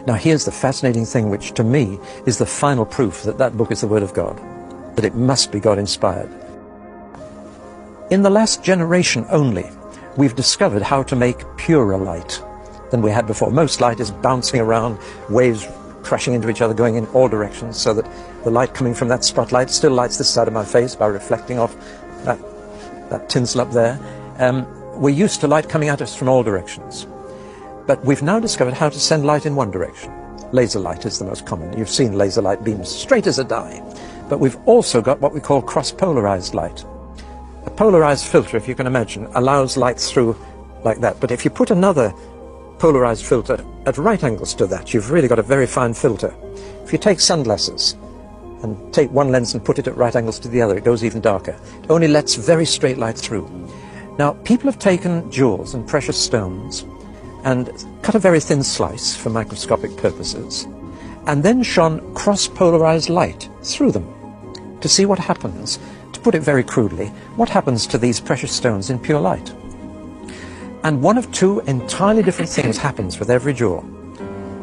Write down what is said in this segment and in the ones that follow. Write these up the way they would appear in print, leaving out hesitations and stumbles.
Now here's the fascinating thing, which to me is the final proof that that book is the Word of God, that it must be God-inspired. In the last generation only, we've discovered how to make purer light than we had before. Most light is bouncing around, waves crashing into each other, going in all directions, so that the light coming from that spotlight still lights this side of my face by reflecting off that tinsel up there. We're used to light coming at us from all directions. But we've now discovered how to send light in one direction. Laser light is the most common. You've seen laser light beams straight as a die. But we've also got what we call cross-polarized light. A polarized filter, if you can imagine, allows light through like that. But if you put another polarized filter at right angles to that, you've really got a very fine filter. If you take sunglasses and take one lens and put it at right angles to the other, it goes even darker. It only lets very straight light through. Now, people have taken jewels and precious stones and cut a very thin slice for microscopic purposes, and then shone cross-polarized light through them to see what happens. To put it very crudely, what happens to these precious stones in pure light? And one of two entirely different things happens with every jewel.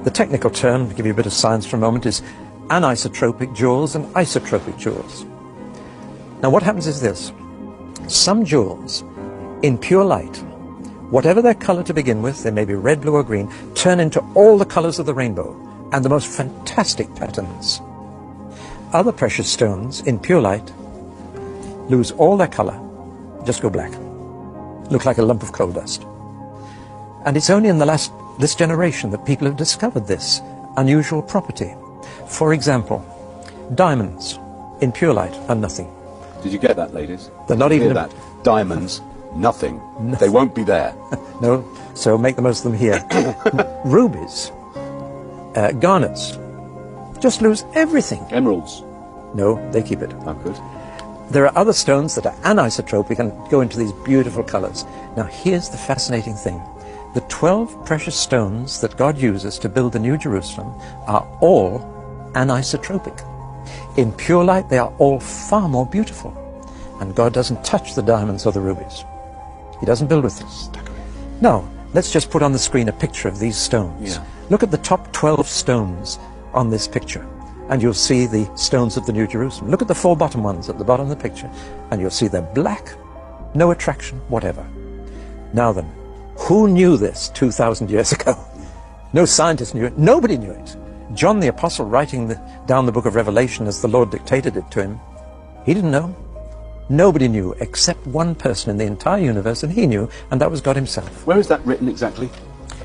The technical term, to give you a bit of science for a moment, is anisotropic jewels and isotropic jewels. Now what happens is this. Some jewels in pure light, whatever their color to begin with, they may be red, blue or green, turn into all the colors of the rainbow and the most fantastic patterns. Other precious stones in pure light lose all their color, just go black, look like a lump of coal dust. And it's only in this generation that people have discovered this unusual property. For example, diamonds in pure light are nothing. Did you get that, ladies? They're not even that. Diamonds, nothing. They won't be there. No, so make the most of them here. Rubies, garnets, just lose everything. Emeralds? No, they keep it. Oh, good. There are other stones that are anisotropic and go into these beautiful colors. Now here's the fascinating thing. The 12 precious stones that God uses to build the New Jerusalem are all anisotropic. In pure light, they are all far more beautiful. And God doesn't touch the diamonds or the rubies. He doesn't build with them. Now, let's just put on the screen a picture of these stones. Yeah. Look at the top 12 stones on this picture, and you'll see the stones of the New Jerusalem. Look at the 4 bottom ones at the bottom of the picture, and you'll see they're black, no attraction, whatever. Now then, who knew this 2,000 years ago? No scientist knew it. Nobody knew it. John the Apostle, writing down the book of Revelation as the Lord dictated it to him, he didn't know. Nobody knew except one person in the entire universe, and he knew, and that was God himself. Where is that written exactly?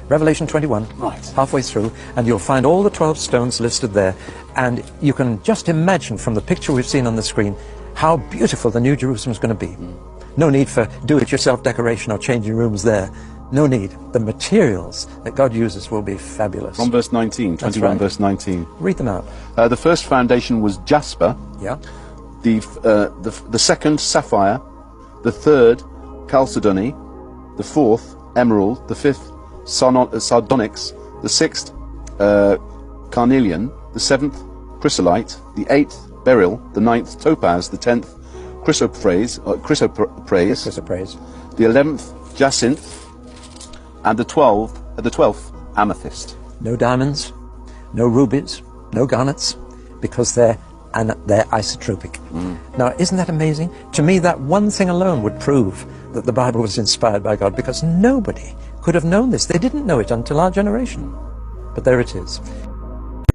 Revelation 21, right, halfway through, and you'll find all the 12 stones listed there, and you can just imagine from the picture we've seen on the screen how beautiful the New Jerusalem is going to be. No need for do-it-yourself decoration or changing rooms there. No need. The materials that God uses will be fabulous. From verse 19, 21 right. Verse 19. Read them out. The first foundation was jasper. Yeah. The second, sapphire. The third, chalcedony. The fourth, emerald. The fifth, sardonyx. The sixth, carnelian. The seventh, chrysolite. The eighth, beryl. The ninth, topaz. The 10th, chrysoprase. The 11th, jacinth. And the 12th, amethyst. No diamonds, no rubies, no garnets, because they're isotropic. Now, isn't that amazing? To me, that one thing alone would prove that the Bible was inspired by God, because nobody could have known this. They didn't know it until our generation. But there it is.